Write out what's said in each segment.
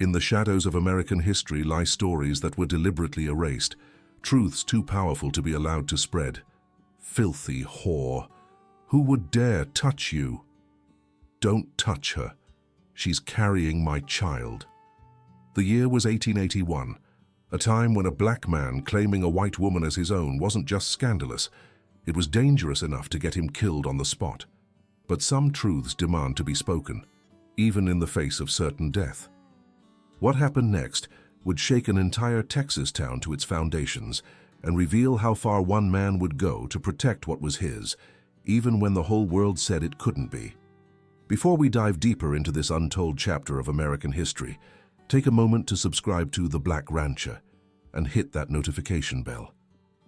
In the shadows of American history lie stories that were deliberately erased, truths too powerful to be allowed to spread. Filthy whore. Who would dare touch you? Don't touch her. She's carrying my child. The year was 1881, a time when a black man claiming a white woman as his own wasn't just scandalous, it was dangerous enough to get him killed on the spot. But some truths demand to be spoken, even in the face of certain death. What happened next would shake an entire Texas town to its foundations and reveal how far one man would go to protect what was his, even when the whole world said it couldn't be. Before we dive deeper into this untold chapter of American history, take a moment to subscribe to The Black Rancher and hit that notification bell.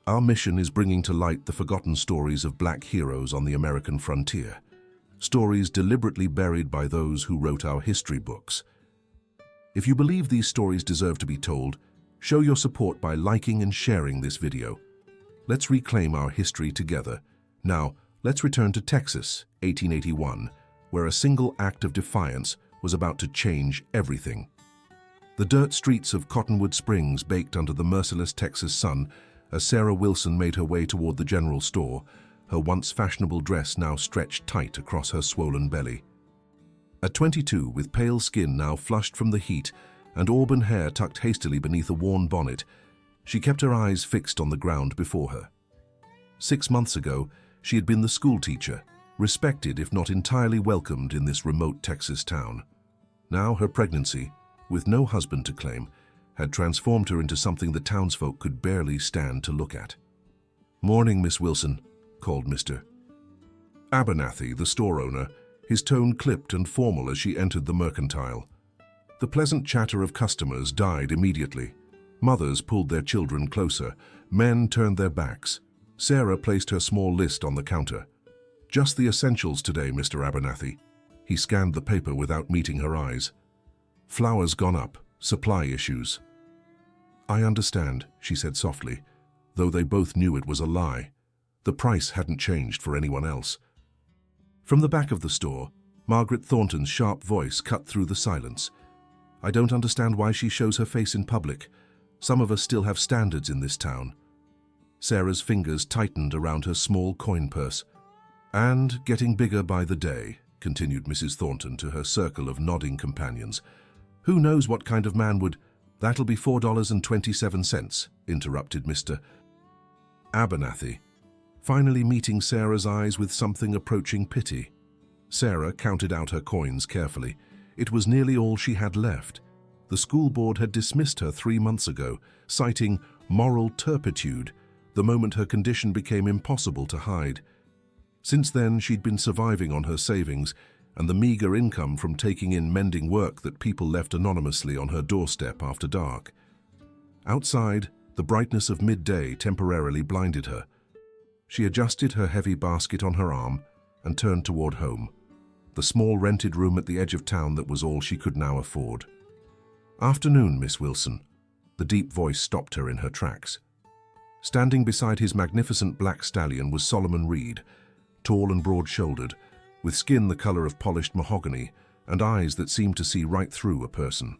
Our mission is bringing to light the forgotten stories of black heroes on the American frontier, stories deliberately buried by those who wrote our history books. If you believe these stories deserve to be told, show your support by liking and sharing this video. Let's reclaim our history together. Now, let's return to Texas, 1881, where a single act of defiance was about to change everything. The dirt streets of Cottonwood Springs baked under the merciless Texas sun as Sarah Wilson made her way toward the general store, her once fashionable dress now stretched tight across her swollen belly. At 22, with pale skin now flushed from the heat and auburn hair tucked hastily beneath a worn bonnet, she kept her eyes fixed on the ground before her. 6 months ago, she had been the schoolteacher, respected if not entirely welcomed in this remote Texas town. Now her pregnancy, with no husband to claim, had transformed her into something the townsfolk could barely stand to look at. "Morning, Miss Wilson," called Mr. Abernathy, the store owner, his tone clipped and formal as she entered the mercantile. The pleasant chatter of customers died immediately. Mothers pulled their children closer, men turned their backs. Sarah placed her small list on the counter. "Just the essentials today, Mr. Abernathy." He scanned the paper without meeting her eyes. "Flour's gone up, supply issues." "I understand," she said softly, though they both knew it was a lie. The price hadn't changed for anyone else. From the back of the store, Margaret Thornton's sharp voice cut through the silence. "I don't understand why she shows her face in public. Some of us still have standards in this town." Sarah's fingers tightened around her small coin purse. "And getting bigger by the day," continued Mrs. Thornton to her circle of nodding companions. "Who knows what kind of man would—" "That'll be $4.27, interrupted Mr. Abernathy, finally meeting Sarah's eyes with something approaching pity. Sarah counted out her coins carefully. It was nearly all she had left. The school board had dismissed her 3 months ago, citing moral turpitude, the moment her condition became impossible to hide. Since then, she'd been surviving on her savings and the meager income from taking in mending work that people left anonymously on her doorstep after dark. Outside, the brightness of midday temporarily blinded her. She adjusted her heavy basket on her arm and turned toward home, the small rented room at the edge of town that was all she could now afford. "Afternoon, Miss Wilson." The deep voice stopped her in her tracks. Standing beside his magnificent black stallion was Solomon Reed, tall and broad-shouldered, with skin the color of polished mahogany and eyes that seemed to see right through a person.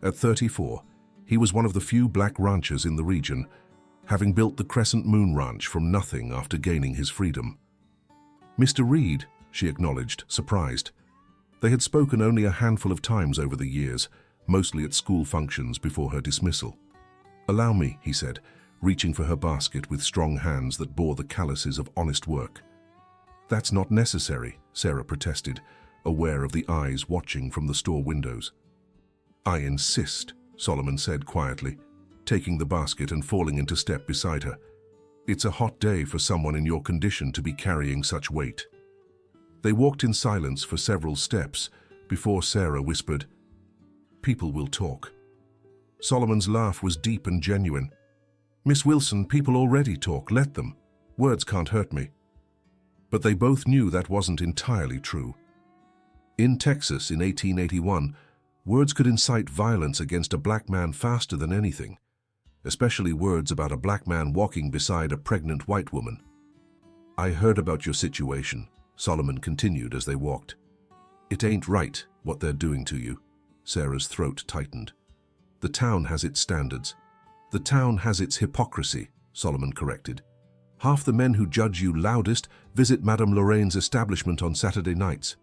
At 34, he was one of the few black ranchers in the region, having built the Crescent Moon Ranch from nothing after gaining his freedom. "Mr. Reed," she acknowledged, surprised. They had spoken only a handful of times over the years, mostly at school functions before her dismissal. "Allow me," he said, reaching for her basket with strong hands that bore the calluses of honest work. "That's not necessary," Sarah protested, aware of the eyes watching from the store windows. "I insist," Solomon said quietly, taking the basket and falling into step beside her. "It's a hot day for someone in your condition to be carrying such weight." They walked in silence for several steps before Sarah whispered, "People will talk." Solomon's laugh was deep and genuine. "Miss Wilson, people already talk. Let them. Words can't hurt me." But they both knew that wasn't entirely true. In Texas in 1881, words could incite violence against a black man faster than anything, especially words about a black man walking beside a pregnant white woman. "I heard about your situation," Solomon continued as they walked. "It ain't right, what they're doing to you. Sarah's throat tightened. The town has its standards. The town has its hypocrisy, Solomon corrected. Half the men who judge you loudest visit Madame Lorraine's establishment on Saturday nights.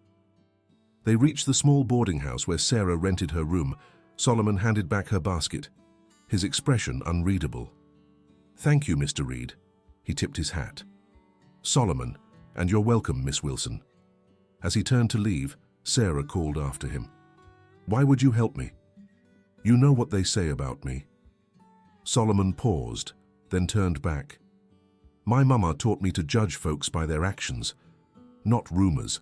They reached the small boarding house where Sarah rented her room. Solomon handed back her basket, his expression unreadable. "Thank you, Mr. Reed." He tipped his hat. "Solomon, and you're welcome, Miss Wilson." As he turned to leave, Sarah called after him. "Why would you help me? You know what they say about me." Solomon paused, then turned back. "My mama taught me to judge folks by their actions, not rumors.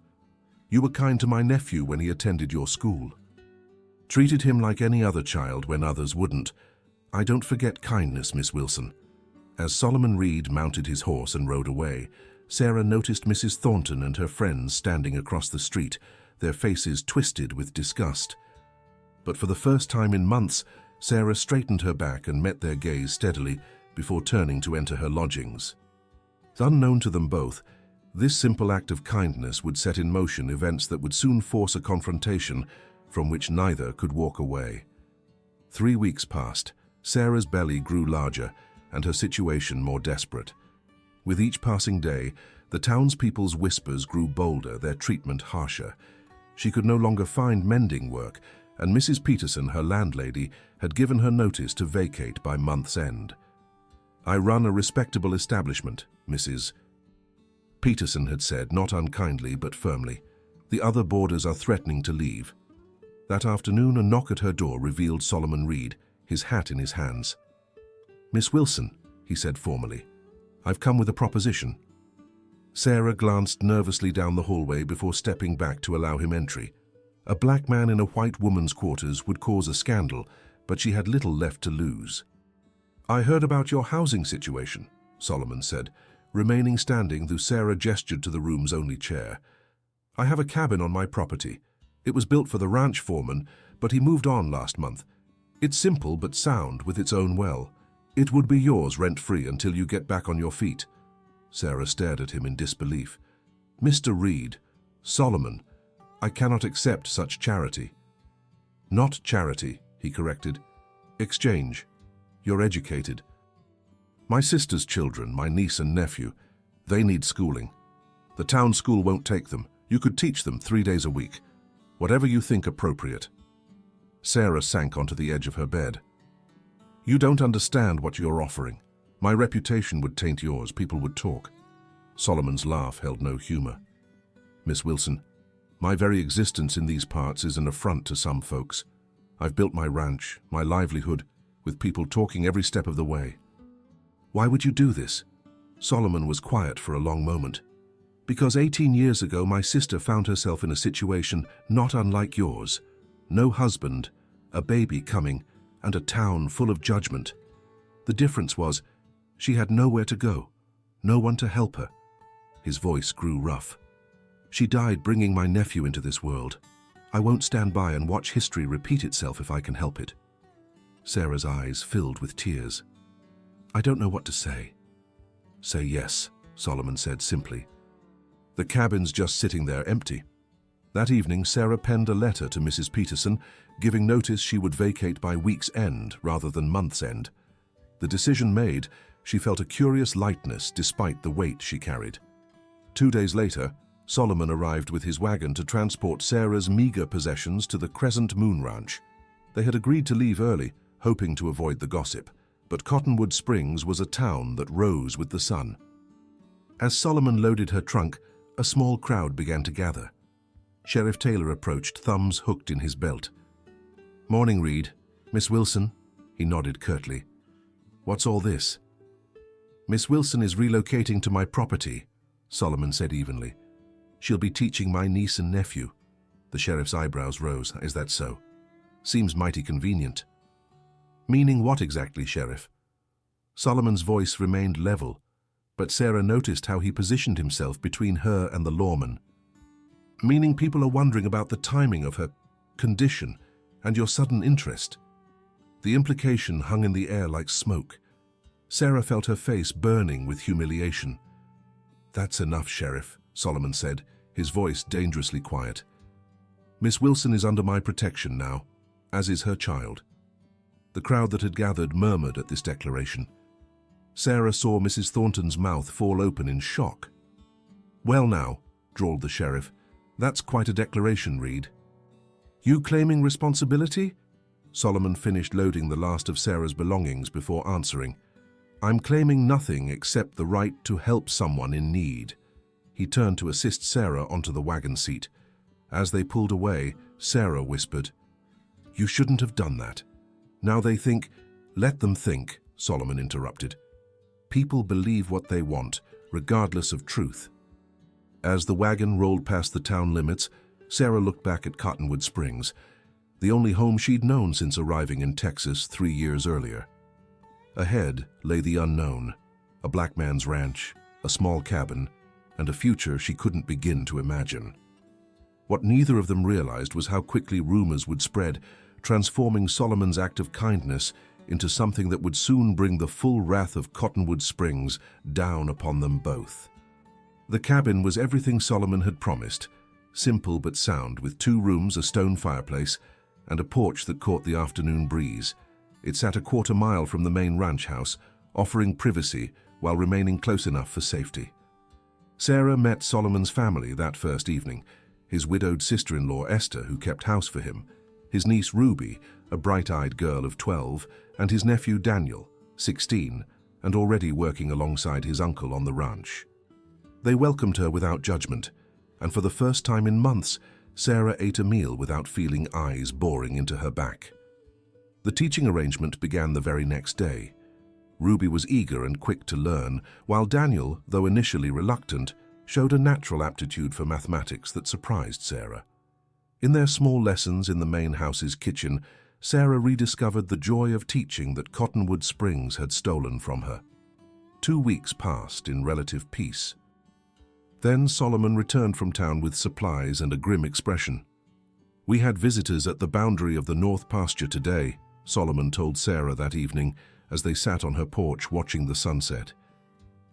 You were kind to my nephew when he attended your school. Treated him like any other child when others wouldn't. I don't forget kindness, Miss Wilson." As Solomon Reed mounted his horse and rode away, Sarah noticed Mrs. Thornton and her friends standing across the street, their faces twisted with disgust. But for the first time in months, Sarah straightened her back and met their gaze steadily before turning to enter her lodgings. Unknown to them both, this simple act of kindness would set in motion events that would soon force a confrontation from which neither could walk away. 3 weeks passed. Sarah's belly grew larger and her situation more desperate. With each passing day, the townspeople's whispers grew bolder, their treatment harsher. She could no longer find mending work, and Mrs. Peterson, her landlady, had given her notice to vacate by month's end. "I run a respectable establishment, Mrs. Peterson had said, not unkindly but firmly. "The other boarders are threatening to leave." That afternoon, a knock at her door revealed Solomon Reed, his hat in his hands. "Miss Wilson," he said formally, "I've come with a proposition." Sarah glanced nervously down the hallway before stepping back to allow him entry. A black man in a white woman's quarters would cause a scandal, but she had little left to lose. "I heard about your housing situation," Solomon said, remaining standing though Sarah gestured to the room's only chair. "I have a cabin on my property. It was built for the ranch foreman, but he moved on last month. It's simple but sound with its own well. It would be yours rent-free until you get back on your feet." Sarah stared at him in disbelief. "Mr. Reed, Solomon, I cannot accept such charity." "Not charity," he corrected. "Exchange. You're educated. My sister's children, my niece and nephew, they need schooling. The town school won't take them. You could teach them 3 days a week. Whatever you think appropriate." Sarah sank onto the edge of her bed. "You don't understand what you're offering. My reputation would taint yours. People would talk." Solomon's laugh held no humor. "Miss Wilson, my very existence in these parts is an affront to some folks. I've built my ranch, my livelihood, with people talking every step of the way." "Why would you do this?" Solomon was quiet for a long moment. "Because 18 years ago my sister found herself in a situation not unlike yours. No husband, a baby coming, and a town full of judgment. The difference was, she had nowhere to go, no one to help her." His voice grew rough. "She died bringing my nephew into this world. I won't stand by and watch history repeat itself if I can help it." Sarah's eyes filled with tears. "I don't know what to say." "Say yes," Solomon said simply. "The cabin's just sitting there empty." That evening, Sarah penned a letter to Mrs. Peterson, giving notice she would vacate by week's end rather than month's end. The decision made, she felt a curious lightness despite the weight she carried. 2 days later, Solomon arrived with his wagon to transport Sarah's meager possessions to the Crescent Moon Ranch. They had agreed to leave early, hoping to avoid the gossip, but Cottonwood Springs was a town that rose with the sun. As Solomon loaded her trunk, a small crowd began to gather. Sheriff Taylor approached, thumbs hooked in his belt. "Morning, Reed. Miss Wilson?" He nodded curtly. "What's all this?" "Miss Wilson is relocating to my property," Solomon said evenly. "She'll be teaching my niece and nephew." The sheriff's eyebrows rose. "Is that so? Seems mighty convenient." "Meaning what exactly, Sheriff?" Solomon's voice remained level, but Sarah noticed how he positioned himself between her and the lawman. "Meaning people are wondering about the timing of her condition and your sudden interest." The implication hung in the air like smoke. Sarah felt her face burning with humiliation. "That's enough, Sheriff," Solomon said, his voice dangerously quiet. "Miss Wilson is under my protection now. as is her child. The crowd that had gathered murmured at this declaration. Sarah saw Mrs. Thornton's mouth fall open in shock. "Well now," drawled the sheriff, "that's quite a declaration, Reed." "You claiming responsibility?" Solomon finished loading the last of Sarah's belongings before answering. "I'm claiming nothing except the right to help someone in need." He turned to assist Sarah onto the wagon seat. As they pulled away, Sarah whispered, "You shouldn't have done that. Now they think—" "Let them think," Solomon interrupted. "People believe what they want, regardless of truth." As the wagon rolled past the town limits, Sarah looked back at Cottonwood Springs, the only home she'd known since arriving in Texas 3 years earlier. Ahead lay the unknown, a black man's ranch, a small cabin, and a future she couldn't begin to imagine. What neither of them realized was how quickly rumors would spread, transforming Solomon's act of kindness into something that would soon bring the full wrath of Cottonwood Springs down upon them both. The cabin was everything Solomon had promised, simple but sound, with 2 rooms, a stone fireplace, and a porch that caught the afternoon breeze. It sat a quarter-mile from the main ranch house, offering privacy while remaining close enough for safety. Sarah met Solomon's family that first evening, his widowed sister-in-law Esther, who kept house for him, his niece Ruby, a bright-eyed girl of 12, and his nephew Daniel, 16, and already working alongside his uncle on the ranch. They welcomed her without judgment, and for the first time in months, Sarah ate a meal without feeling eyes boring into her back. The teaching arrangement began the very next day. Ruby was eager and quick to learn, while Daniel, though initially reluctant, showed a natural aptitude for mathematics that surprised Sarah. In their small lessons in the main house's kitchen, Sarah rediscovered the joy of teaching that Cottonwood Springs had stolen from her. 2 weeks passed in relative peace. Then Solomon returned from town with supplies and a grim expression. "We had visitors at the boundary of the north pasture today," Solomon told Sarah that evening as they sat on her porch watching the sunset.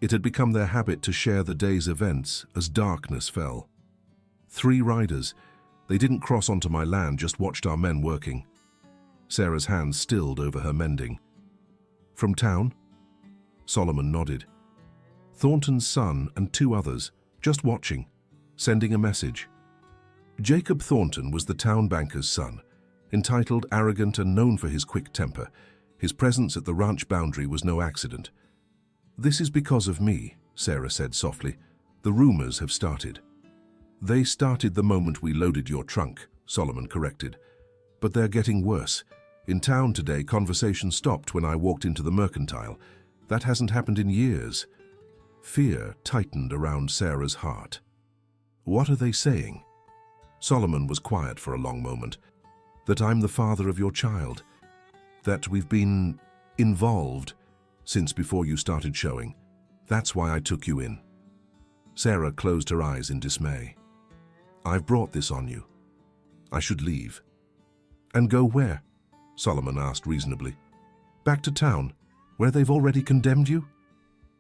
It had become their habit to share the day's events as darkness fell. 3 riders. They didn't cross onto my land, just watched our men working." Sarah's hands stilled over her mending. "From town?" Solomon nodded. "Thornton's son and 2 others, just watching, sending a message." Jacob Thornton was the town banker's son, entitled, arrogant, and known for his quick temper. His presence at the ranch boundary was no accident. "This is because of me," Sarah said softly. "The rumors have started." "They started the moment we loaded your trunk," Solomon corrected. "But they're getting worse. In town today, conversation stopped when I walked into the mercantile. That hasn't happened in years." Fear tightened around Sarah's heart. "What are they saying?" Solomon was quiet for a long moment. "That I'm the father of your child. That we've been involved since before you started showing. That's why I took you in." Sarah closed her eyes in dismay. "I've brought this on you. I should leave." "And go where?" Solomon asked reasonably. "Back to town, where they've already condemned you?"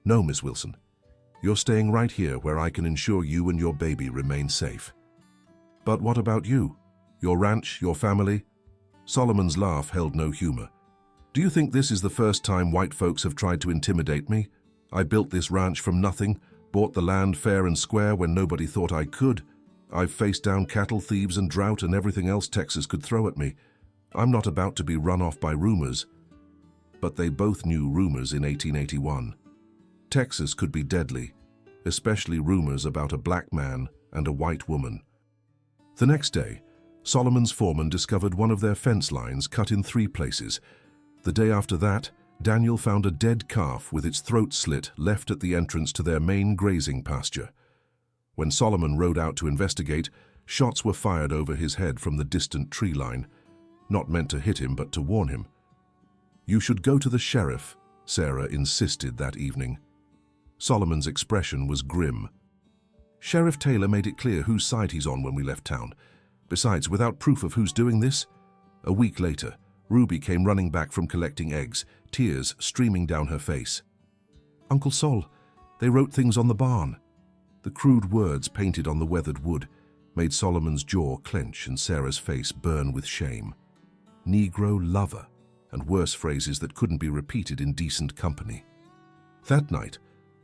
"No, Miss Wilson. You're staying right here where I can ensure you and your baby remain safe." "But what about you? Your ranch, your family?" Solomon's laugh held no humor. "Do you think this is the first time white folks have tried to intimidate me? I built this ranch from nothing, bought the land fair and square when nobody thought I could. I've faced down cattle thieves and drought and everything else Texas could throw at me. I'm not about to be run off by rumors." But they both knew rumors in 1881. Texas could be deadly, especially rumors about a black man and a white woman. The next day, Solomon's foreman discovered one of their fence lines cut in 3 places. The day after that, Daniel found a dead calf with its throat slit left at the entrance to their main grazing pasture. When Solomon rode out to investigate, shots were fired over his head from the distant tree line, not meant to hit him but to warn him. "You should go to the sheriff," Sarah insisted that evening. Solomon's expression was grim. "Sheriff Taylor made it clear whose side he's on when we left town. Besides, without proof of who's doing this..." A week later, Ruby came running back from collecting eggs, tears streaming down her face. "Uncle Sol, they wrote things on the barn." The crude words painted on the weathered wood made Solomon's jaw clench and Sarah's face burn with shame. Negro lover, and worse phrases that couldn't be repeated in decent company. That night,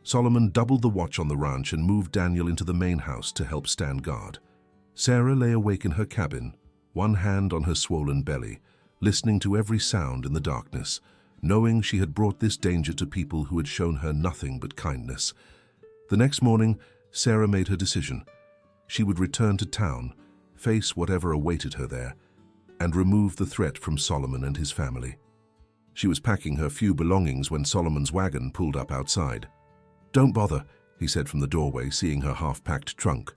Solomon doubled the watch on the ranch and moved Daniel into the main house to help stand guard. Sarah lay awake in her cabin, one hand on her swollen belly, listening to every sound in the darkness, knowing she had brought this danger to people who had shown her nothing but kindness. The next morning, Sarah made her decision. She would return to town, face whatever awaited her there, and remove the threat from Solomon and his family. She was packing her few belongings when Solomon's wagon pulled up outside. "Don't bother," he said from the doorway, seeing her half-packed trunk.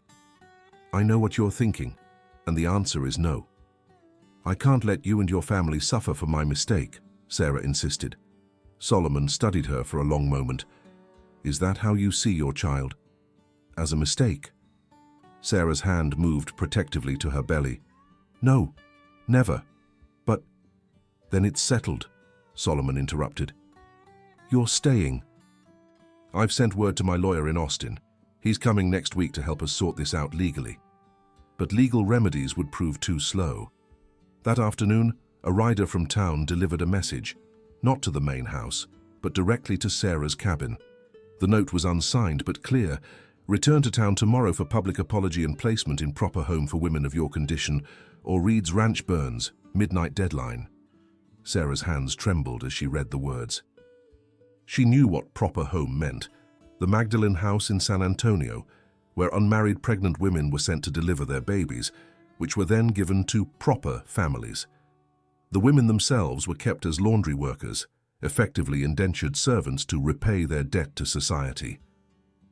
"I know what you're thinking, and the answer is no." "I can't let you and your family suffer for my mistake," Sarah insisted. Solomon studied her for a long moment. "Is that how you see your child? As a mistake?" Sarah's hand moved protectively to her belly. "No, never. But..." "Then it's settled," Solomon interrupted. "You're staying." "I've sent word to my lawyer in Austin. He's coming next week to help us sort this out legally." But legal remedies would prove too slow. That afternoon, a rider from town delivered a message, not to the main house, but directly to Sarah's cabin. The note was unsigned but clear. "Return to town tomorrow for public apology and placement in proper home for women of your condition, or Reed's ranch burns, midnight deadline." Sarah's hands trembled as she read the words. She knew what proper home meant. The Magdalene house in San Antonio, where unmarried pregnant women were sent to deliver their babies, which were then given to proper families. The women themselves were kept as laundry workers, effectively indentured servants to repay their debt to society.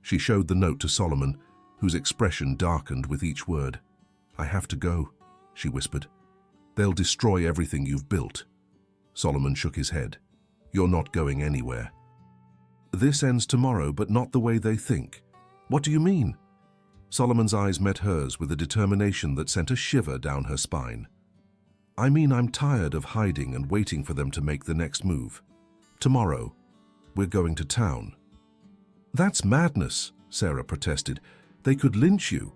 She showed the note to Solomon, whose expression darkened with each word. "I have to go," she whispered. "They'll destroy everything you've built." Solomon shook his head. "You're not going anywhere." "This ends tomorrow, but not the way they think." "What do you mean?" Solomon's eyes met hers with a determination that sent a shiver down her spine. "I mean I'm tired of hiding and waiting for them to make the next move. Tomorrow, we're going to town." "That's madness," Sarah protested. "They could lynch you."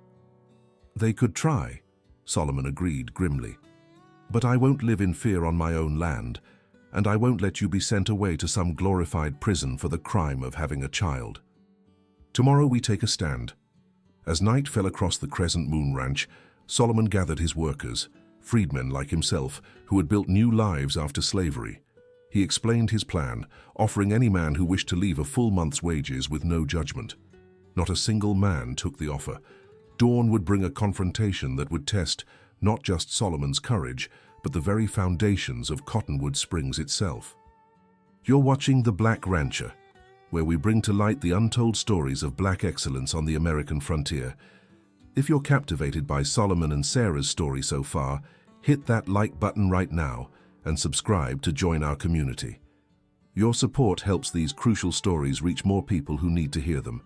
"They could try," Solomon agreed grimly. "But I won't live in fear on my own land, and I won't let you be sent away to some glorified prison for the crime of having a child. Tomorrow we take a stand." As night fell across the Crescent Moon Ranch, Solomon gathered his workers, freedmen like himself, who had built new lives after slavery. He explained his plan, offering any man who wished to leave a full month's wages with no judgment. Not a single man took the offer. Dawn would bring a confrontation that would test not just Solomon's courage, but the very foundations of Cottonwood Springs itself. You're watching The Black Rancher, where we bring to light the untold stories of black excellence on the American frontier. If you're captivated by Solomon and Sarah's story so far, hit that like button right now and subscribe to join our community. Your support helps these crucial stories reach more people who need to hear them.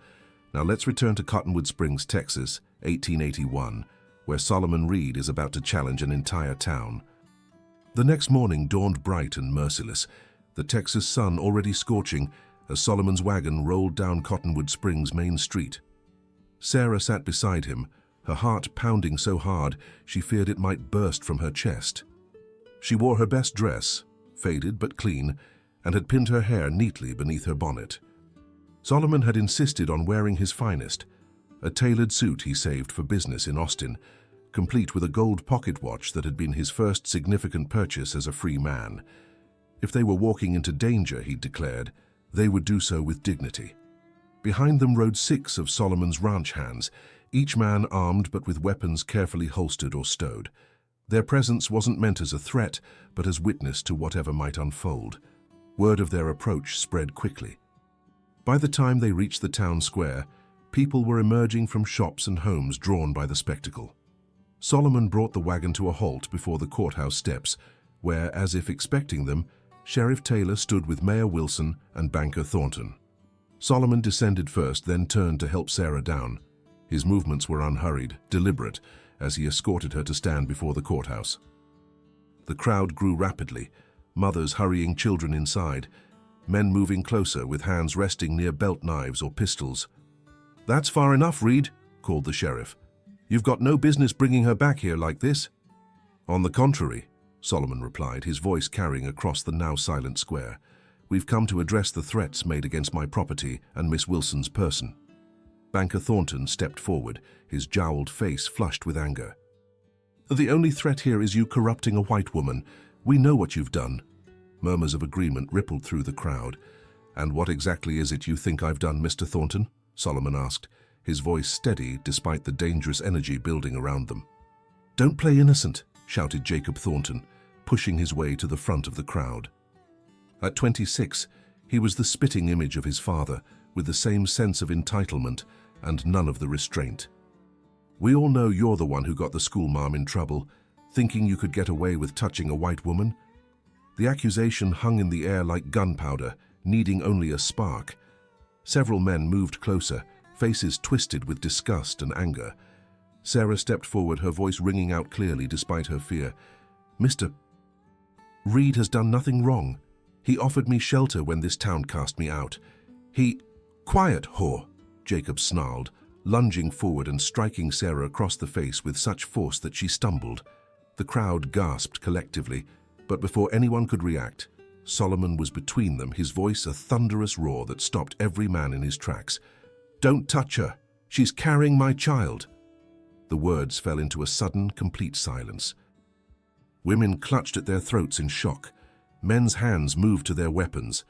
Now let's return to Cottonwood Springs, Texas, 1881, where Solomon Reed is about to challenge an entire town. The next morning dawned bright and merciless, the Texas sun already scorching as Solomon's wagon rolled down Cottonwood Springs' main street. Sarah sat beside him, her heart pounding so hard she feared it might burst from her chest. She wore her best dress, faded but clean, and had pinned her hair neatly beneath her bonnet. Solomon had insisted on wearing his finest, a tailored suit he saved for business in Austin, complete with a gold pocket watch that had been his first significant purchase as a free man. If they were walking into danger, he declared, they would do so with dignity. Behind them rode 6 of Solomon's ranch hands, each man armed but with weapons carefully holstered or stowed. Their presence wasn't meant as a threat, but as witness to whatever might unfold. Word of their approach spread quickly. By the time they reached the town square, people were emerging from shops and homes drawn by the spectacle. Solomon brought the wagon to a halt before the courthouse steps, where, as if expecting them, Sheriff Taylor stood with Mayor Wilson and Banker Thornton. Solomon descended first, then turned to help Sarah down. His movements were unhurried, deliberate, as he escorted her to stand before the courthouse. The crowd grew rapidly, mothers hurrying children inside, men moving closer with hands resting near belt knives or pistols. "That's far enough, Reed," called the sheriff. "You've got no business bringing her back here like this." "On the contrary," Solomon replied, his voice carrying across the now silent square. "We've come to address the threats made against my property and Miss Wilson's person." Banker Thornton stepped forward, his jowled face flushed with anger. "The only threat here is you corrupting a white woman. We know what you've done." Murmurs of agreement rippled through the crowd. "And what exactly is it you think I've done, Mr. Thornton?" Solomon asked, his voice steady despite the dangerous energy building around them. "Don't play innocent," shouted Jacob Thornton, pushing his way to the front of the crowd. At 26, he was the spitting image of his father, with the same sense of entitlement and none of the restraint. "We all know you're the one who got the schoolmarm in trouble, thinking you could get away with touching a white woman." The accusation hung in the air like gunpowder, needing only a spark. Several men moved closer, faces twisted with disgust and anger. Sarah stepped forward, her voice ringing out clearly despite her fear. "Mr. Reed has done nothing wrong. He offered me shelter when this town cast me out. He—" "Quiet, whore!" Jacob snarled, lunging forward and striking Sarah across the face with such force that she stumbled. The crowd gasped collectively, but before anyone could react, Solomon was between them, his voice a thunderous roar that stopped every man in his tracks. "Don't touch her! She's carrying my child!" The words fell into a sudden, complete silence. Women clutched at their throats in shock. Men's hands moved to their weapons.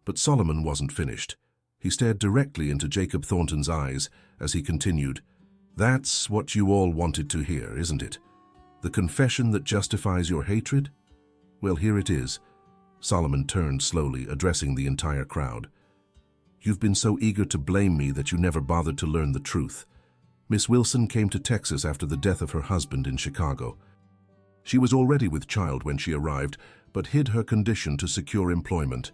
But Solomon wasn't finished. He stared directly into Jacob Thornton's eyes as he continued, "That's what you all wanted to hear, isn't it? The confession that justifies your hatred? Well, here it is." Solomon turned slowly, addressing the entire crowd. "You've been so eager to blame me that you never bothered to learn the truth. Miss Wilson came to Texas after the death of her husband in Chicago. She was already with child when she arrived, but hid her condition to secure employment.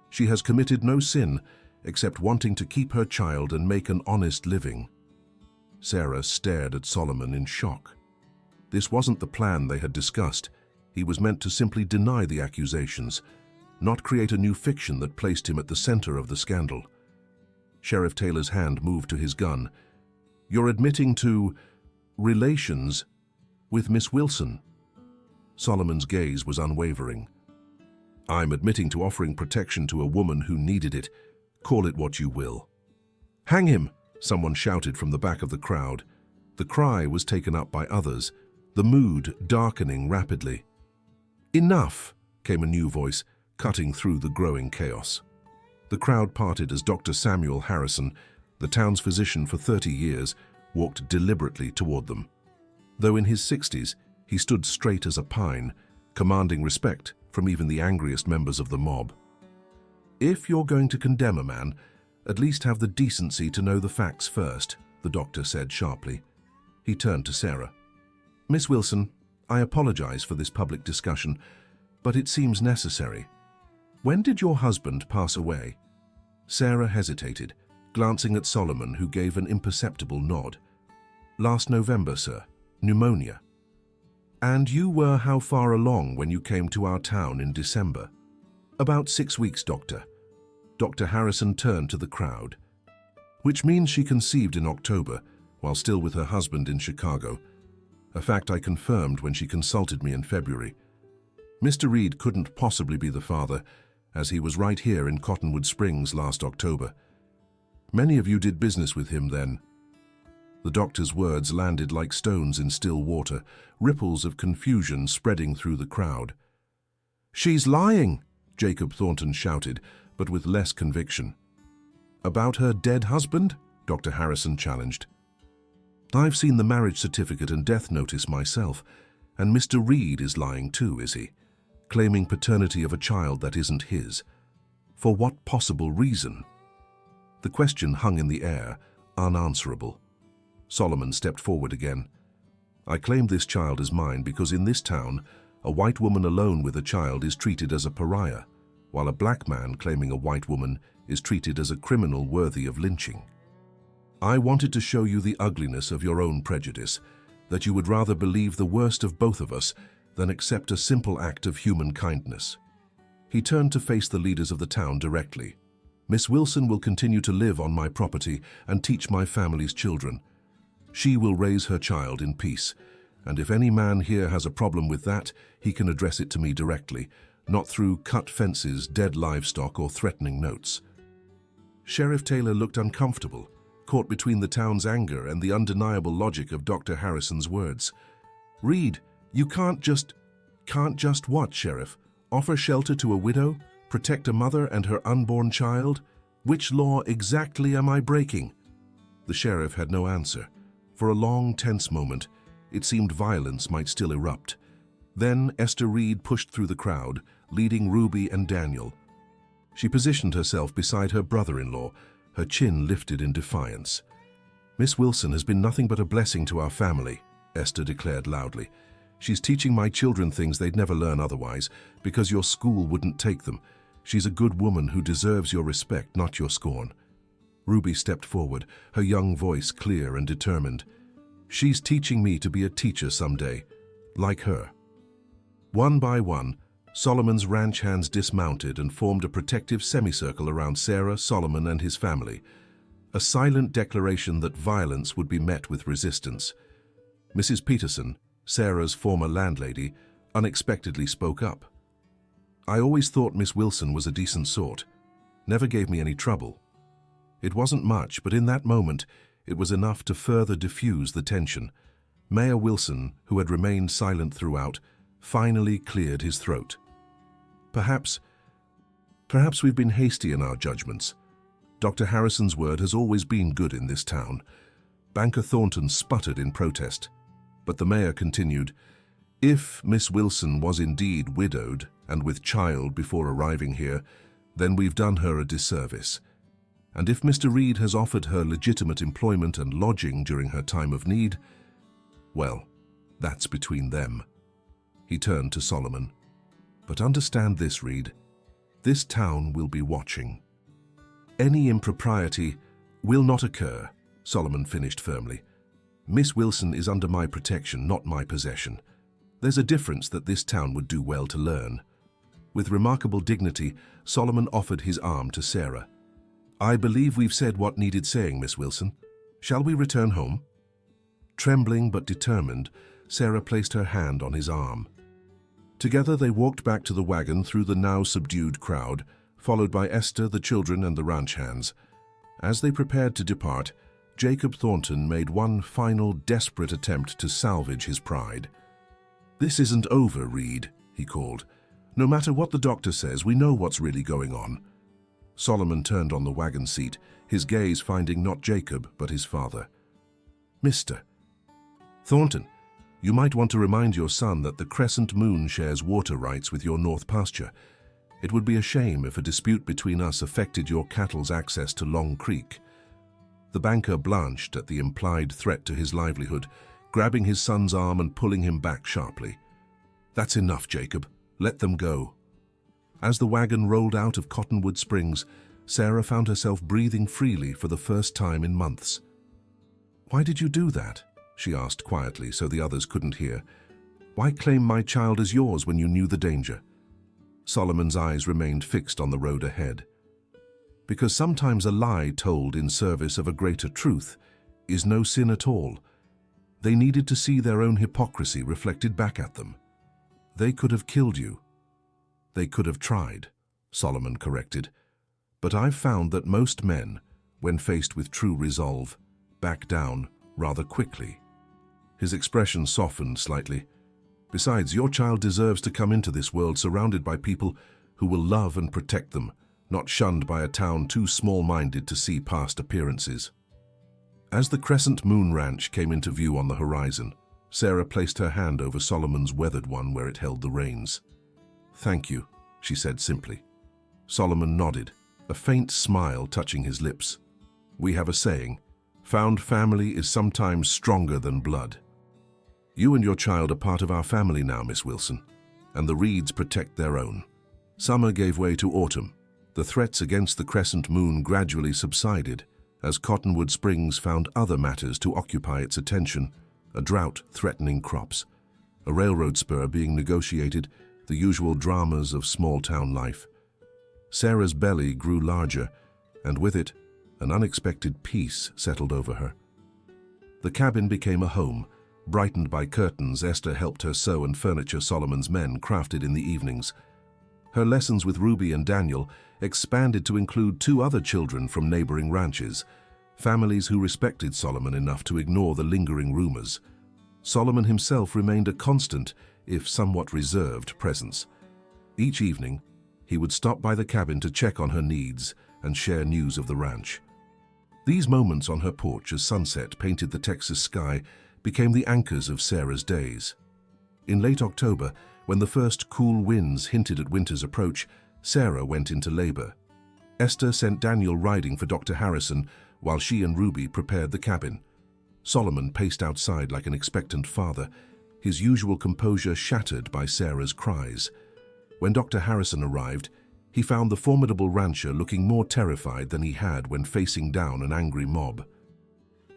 She has committed no sin except wanting to keep her child and make an honest living." Sarah stared at Solomon in shock. This wasn't the plan they had discussed. He was meant to simply deny the accusations, not create a new fiction that placed him at the center of the scandal. Sheriff Taylor's hand moved to his gun. "You're admitting to relations with Miss Wilson?" Solomon's gaze was unwavering. "I'm admitting to offering protection to a woman who needed it. Call it what you will." "Hang him!" someone shouted from the back of the crowd. The cry was taken up by others, the mood darkening rapidly. "Enough!" came a new voice, cutting through the growing chaos. The crowd parted as Dr. Samuel Harrison, the town's physician for 30 years, walked deliberately toward them. Though in his 60s, he stood straight as a pine, commanding respect from even the angriest members of the mob. "If you're going to condemn a man, at least have the decency to know the facts first," the doctor said sharply. He turned to Sarah. "Miss Wilson, I apologize for this public discussion, but it seems necessary. When did your husband pass away?" Sarah hesitated, glancing at Solomon, who gave an imperceptible nod. "Last November, sir. Pneumonia." "And you were how far along when you came to our town in December?" "About 6 weeks, doctor." Dr. Harrison turned to the crowd. "Which means she conceived in October, while still with her husband in Chicago. A fact I confirmed when she consulted me in February. Mr. Reed couldn't possibly be the father, as he was right here in Cottonwood Springs last October. Many of you did business with him then." The doctor's words landed like stones in still water, ripples of confusion spreading through the crowd. "She's lying!" Jacob Thornton shouted, but with less conviction. "About her dead husband?" Dr. Harrison challenged. "I've seen the marriage certificate and death notice myself, and Mr. Reed is lying too, is he? Claiming paternity of a child that isn't his. For what possible reason?" The question hung in the air, unanswerable. Solomon stepped forward again. "I claim this child as mine because in this town, a white woman alone with a child is treated as a pariah, while a black man claiming a white woman is treated as a criminal worthy of lynching. I wanted to show you the ugliness of your own prejudice, that you would rather believe the worst of both of us than accept a simple act of human kindness." He turned to face the leaders of the town directly. "Miss Wilson will continue to live on my property and teach my family's children. She will raise her child in peace, And if any man here has a problem with that, he can address it to me directly, not through cut fences, dead livestock, or threatening notes. Sheriff Taylor looked uncomfortable, caught between the town's anger and the undeniable logic of Dr. Harrison's words. "Reed, you can't just what, Sheriff? Offer shelter to a widow? Protect a mother and her unborn child? Which law exactly am I breaking?" The sheriff had no answer. For a long, tense moment, it seemed violence might still erupt. Then Esther Reed pushed through the crowd, leading Ruby and Daniel. She positioned herself beside her brother-in-law, her chin lifted in defiance. "Miss Wilson has been nothing but a blessing to our family," Esther declared loudly. "She's teaching my children things they'd never learn otherwise, because your school wouldn't take them. She's a good woman who deserves your respect, not your scorn." Ruby stepped forward, her young voice clear and determined. "She's teaching me to be a teacher someday, like her." One by one, Solomon's ranch hands dismounted and formed a protective semicircle around Sarah, Solomon, and his family, a silent declaration that violence would be met with resistance. Mrs. Peterson, Sarah's former landlady, unexpectedly spoke up. "I always thought Miss Wilson was a decent sort. Never gave me any trouble." It wasn't much, but in that moment, it was enough to further diffuse the tension. Mayor Wilson, who had remained silent throughout, finally cleared his throat. Perhaps we've been hasty in our judgments. Dr. Harrison's word has always been good in this town." Banker Thornton sputtered in protest, but the mayor continued, "If Miss Wilson was indeed widowed and with child before arriving here, then we've done her a disservice. And if Mr. Reed has offered her legitimate employment and lodging during her time of need, well, that's between them." He turned to Solomon. "But understand this, Reed. This town will be watching. Any impropriety will not occur," Solomon finished firmly. "Miss Wilson is under my protection, not my possession. There's a difference that this town would do well to learn." With remarkable dignity, Solomon offered his arm to Sarah. "I believe we've said what needed saying, Miss Wilson. Shall we return home?" Trembling but determined, Sarah placed her hand on his arm. Together they walked back to the wagon through the now subdued crowd, followed by Esther, the children, and the ranch hands. As they prepared to depart, Jacob Thornton made one final desperate attempt to salvage his pride. "This isn't over, Reed," he called. "No matter what the doctor says, we know what's really going on." Solomon turned on the wagon seat, his gaze finding not Jacob, but his father. "Mr. Thornton, you might want to remind your son that the crescent moon shares water rights with your north pasture. It would be a shame if a dispute between us affected your cattle's access to Long Creek." The banker blanched at the implied threat to his livelihood, grabbing his son's arm and pulling him back sharply. "That's enough, Jacob. Let them go." As the wagon rolled out of Cottonwood Springs, Sarah found herself breathing freely for the first time in months. "Why did you do that?" she asked quietly so the others couldn't hear. "Why claim my child as yours when you knew the danger?" Solomon's eyes remained fixed on the road ahead. "Because sometimes a lie told in service of a greater truth is no sin at all. They needed to see their own hypocrisy reflected back at them. They could have killed you." "They could have tried," Solomon corrected. "But I've found that most men, when faced with true resolve, back down rather quickly." His expression softened slightly. "Besides, your child deserves to come into this world surrounded by people who will love and protect them, not shunned by a town too small-minded to see past appearances." As the Crescent Moon Ranch came into view on the horizon, Sarah placed her hand over Solomon's weathered one where it held the reins. "Thank you," she said simply. Solomon nodded, a faint smile touching his lips. "We have a saying, found family is sometimes stronger than blood. You and your child are part of our family now, Miss Wilson, and the Reeds protect their own." Summer gave way to autumn. The threats against the crescent moon gradually subsided as Cottonwood Springs found other matters to occupy its attention, a drought threatening crops, a railroad spur being negotiated, the usual dramas of small-town life. Sarah's belly grew larger, and with it, an unexpected peace settled over her. The cabin became a home, Brightened by curtains, Esther helped her sew and furniture Solomon's men crafted in the evenings. Her lessons with Ruby and Daniel expanded to include 2 other children from neighboring ranches, families who respected Solomon enough to ignore the lingering rumors. Solomon himself remained a constant, if somewhat reserved, presence. Each evening, he would stop by the cabin to check on her needs and share news of the ranch. These moments on her porch as sunset painted the Texas sky became the anchors of Sarah's days. In late October, when the first cool winds hinted at winter's approach, Sarah went into labor. Esther sent Daniel riding for Dr. Harrison while she and Ruby prepared the cabin. Solomon paced outside like an expectant father, his usual composure shattered by Sarah's cries. When Dr. Harrison arrived, he found the formidable rancher looking more terrified than he had when facing down an angry mob.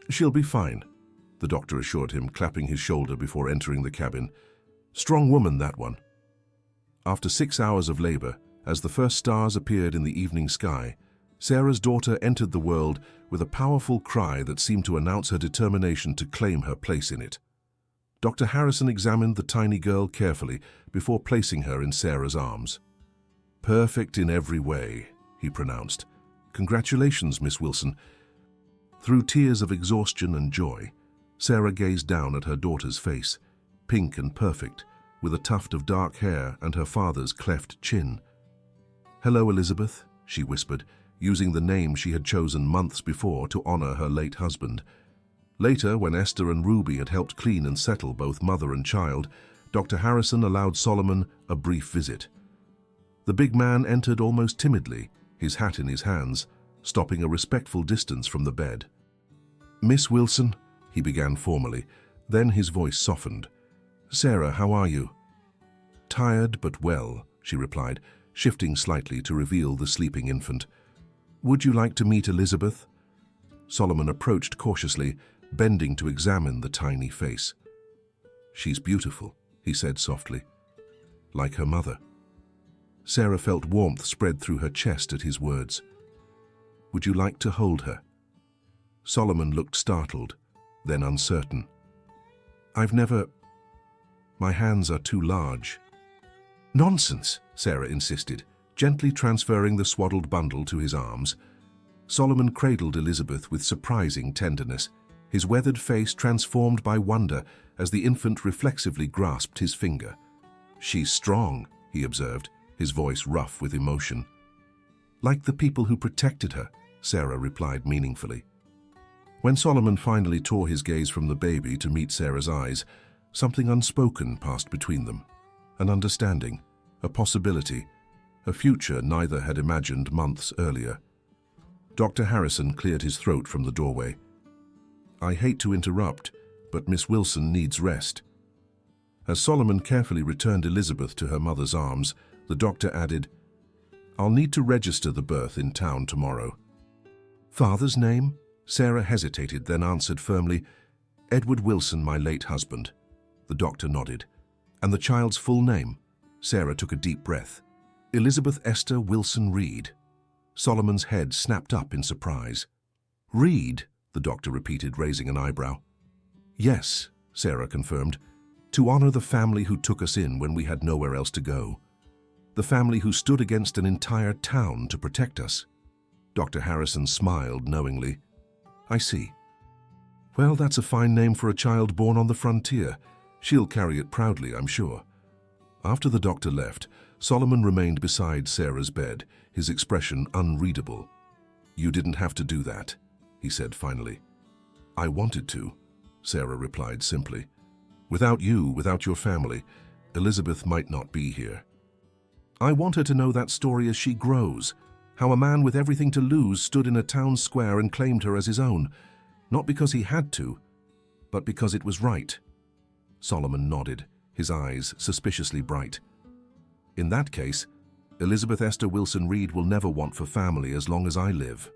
"She'll be fine," the doctor assured him, clapping his shoulder before entering the cabin. "Strong woman, that one." After 6 hours of labor, as the first stars appeared in the evening sky, Sarah's daughter entered the world with a powerful cry that seemed to announce her determination to claim her place in it. Dr. Harrison examined the tiny girl carefully before placing her in Sarah's arms. "Perfect in every way," he pronounced. "Congratulations, Miss Wilson." Through tears of exhaustion and joy, Sarah gazed down at her daughter's face, pink and perfect, with a tuft of dark hair and her father's cleft chin. "Hello, Elizabeth," she whispered, using the name she had chosen months before to honor her late husband. Later, when Esther and Ruby had helped clean and settle both mother and child, Dr. Harrison allowed Solomon a brief visit. The big man entered almost timidly, his hat in his hands, stopping a respectful distance from the bed. "Miss Wilson," he began formally, then his voice softened. "Sarah, how are you?" "Tired but well," she replied, shifting slightly to reveal the sleeping infant. "Would you like to meet Elizabeth?" Solomon approached cautiously, bending to examine the tiny face. "She's beautiful," he said softly. "Like her mother." Sarah felt warmth spread through her chest at his words. "Would you like to hold her?" Solomon looked startled, then uncertain. My hands are too large." "Nonsense," Sarah insisted, gently transferring the swaddled bundle to his arms. Solomon cradled Elizabeth with surprising tenderness, his weathered face transformed by wonder as the infant reflexively grasped his finger. "She's strong," he observed, his voice rough with emotion. "Like the people who protected her," Sarah replied meaningfully. When Solomon finally tore his gaze from the baby to meet Sarah's eyes, something unspoken passed between them. An understanding, a possibility, a future neither had imagined months earlier. Dr. Harrison cleared his throat from the doorway. "I hate to interrupt, but Miss Wilson needs rest." As Solomon carefully returned Elizabeth to her mother's arms, the doctor added, "I'll need to register the birth in town tomorrow." "Father's name?" Sarah hesitated, then answered firmly, "Edward Wilson, my late husband." The doctor nodded. "And the child's full name?" Sarah took a deep breath. "Elizabeth Esther Wilson Reed." Solomon's head snapped up in surprise. "Reed?" the doctor repeated, raising an eyebrow. "Yes," Sarah confirmed, "to honor the family who took us in when we had nowhere else to go. The family who stood against an entire town to protect us." Dr. Harrison smiled knowingly. "I see. Well, that's a fine name for a child born on the frontier. She'll carry it proudly, I'm sure." After the doctor left, Solomon remained beside Sarah's bed, his expression unreadable. "You didn't have to do that," he said finally. "I wanted to," Sarah replied simply. "Without you, without your family, Elizabeth might not be here. I want her to know that story as she grows, how a man with everything to lose stood in a town square and claimed her as his own, not because he had to, but because it was right." Solomon nodded, his eyes suspiciously bright. "In that case, Elizabeth Esther Wilson Reed will never want for family as long as I live."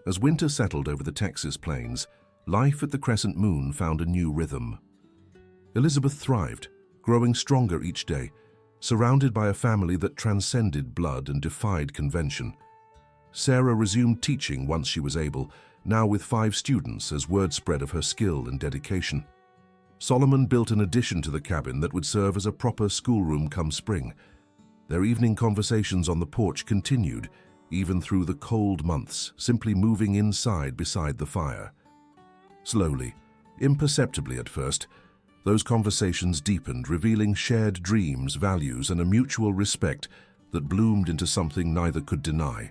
As winter settled over the Texas plains, life at the Crescent Moon found a new rhythm. Elizabeth thrived, growing stronger each day, surrounded by a family that transcended blood and defied convention. Sarah resumed teaching once she was able, now with 5 students as word spread of her skill and dedication. Solomon built an addition to the cabin that would serve as a proper schoolroom come spring. Their evening conversations on the porch continued, even through the cold months, simply moving inside beside the fire. Slowly, imperceptibly at first, those conversations deepened, revealing shared dreams, values, and a mutual respect that bloomed into something neither could deny.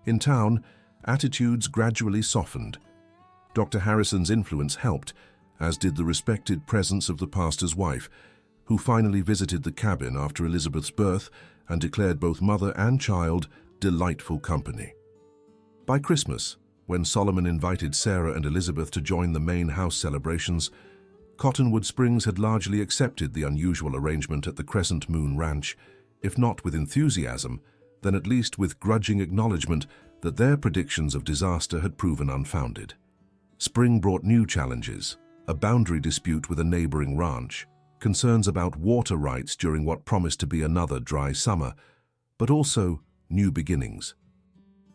In town, attitudes gradually softened. Dr. Harrison's influence helped, as did the respected presence of the pastor's wife, who finally visited the cabin after Elizabeth's birth and declared both mother and child delightful company. By Christmas, when Solomon invited Sarah and Elizabeth to join the main house celebrations, Cottonwood Springs had largely accepted the unusual arrangement at the Crescent Moon Ranch, if not with enthusiasm, then at least with grudging acknowledgement that their predictions of disaster had proven unfounded. Spring brought new challenges, a boundary dispute with a neighboring ranch, concerns about water rights during what promised to be another dry summer, but also new beginnings.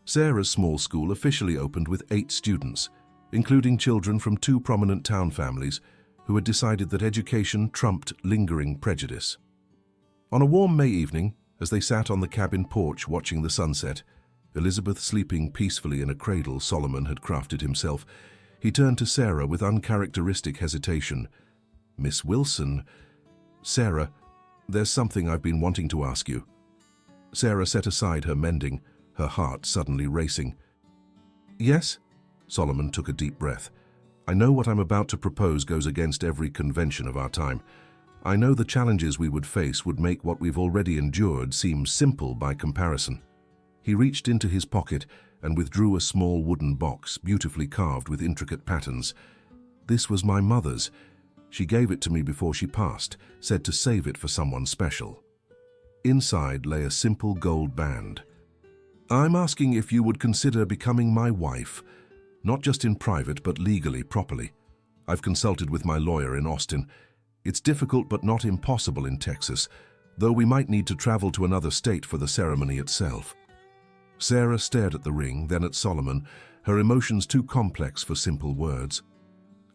Sarah's small school officially opened with 8 students, including children from 2 prominent town families who had decided that education trumped lingering prejudice. On a warm May evening, as they sat on the cabin porch watching the sunset, Elizabeth sleeping peacefully in a cradle Solomon had crafted himself, he turned to Sarah with uncharacteristic hesitation. "Miss Wilson, Sarah, there's something I've been wanting to ask you." Sarah set aside her mending, her heart suddenly racing. "Yes?" Solomon took a deep breath. "I know what I'm about to propose goes against every convention of our time. I know the challenges we would face would make what we've already endured seem simple by comparison." He reached into his pocket and withdrew a small wooden box, beautifully carved with intricate patterns. "This was my mother's. She gave it to me before she passed, said to save it for someone special." Inside lay a simple gold band. "I'm asking if you would consider becoming my wife, not just in private but legally, properly. I've consulted with my lawyer in Austin. It's difficult but not impossible in Texas, though we might need to travel to another state for the ceremony itself." Sarah stared at the ring, then at Solomon, her emotions too complex for simple words.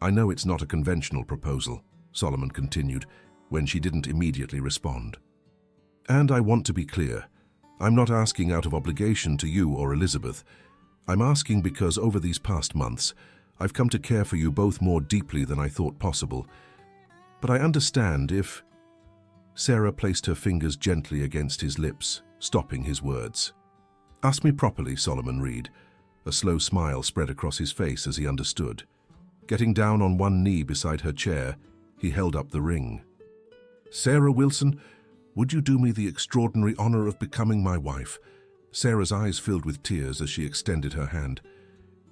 "I know it's not a conventional proposal," Solomon continued, when she didn't immediately respond. "And I want to be clear. I'm not asking out of obligation to you or Elizabeth. I'm asking because over these past months, I've come to care for you both more deeply than I thought possible. But I understand if—" Sarah placed her fingers gently against his lips, stopping his words. "Ask me properly, Solomon Reed." A slow smile spread across his face as he understood. Getting down on one knee beside her chair, he held up the ring. "Sarah Wilson, would you do me the extraordinary honor of becoming my wife?" Sarah's eyes filled with tears as she extended her hand.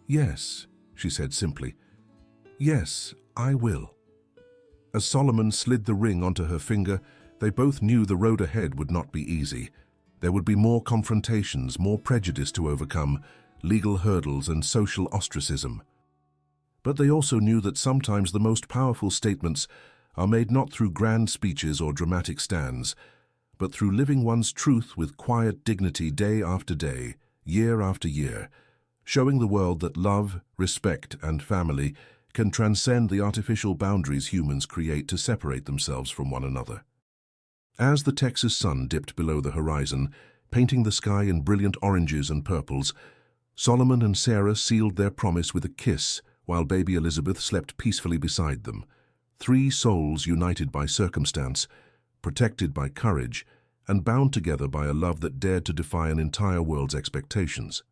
"Yes," she said simply. "Yes, I will." As Solomon slid the ring onto her finger, they both knew the road ahead would not be easy. There would be more confrontations, more prejudice to overcome, legal hurdles and social ostracism. But they also knew that sometimes the most powerful statements are made not through grand speeches or dramatic stands, but through living one's truth with quiet dignity day after day, year after year, showing the world that love, respect, and family can transcend the artificial boundaries humans create to separate themselves from one another. As the Texas sun dipped below the horizon, painting the sky in brilliant oranges and purples, Solomon and Sarah sealed their promise with a kiss while baby Elizabeth slept peacefully beside them. 3 souls united by circumstance, protected by courage, and bound together by a love that dared to defy an entire world's expectations.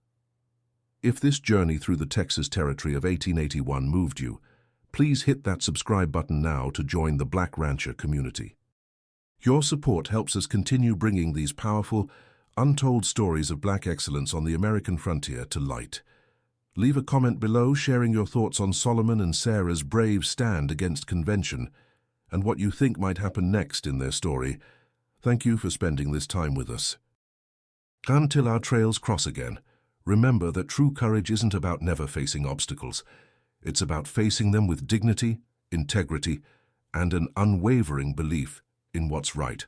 If this journey through the Texas territory of 1881 moved you, please hit that subscribe button now to join the Black Rancher community. Your support helps us continue bringing these powerful, untold stories of Black excellence on the American frontier to light. Leave a comment below sharing your thoughts on Solomon and Sarah's brave stand against convention and what you think might happen next in their story. Thank you for spending this time with us. Until our trails cross again, remember that true courage isn't about never facing obstacles. It's about facing them with dignity, integrity, and an unwavering belief in what's right.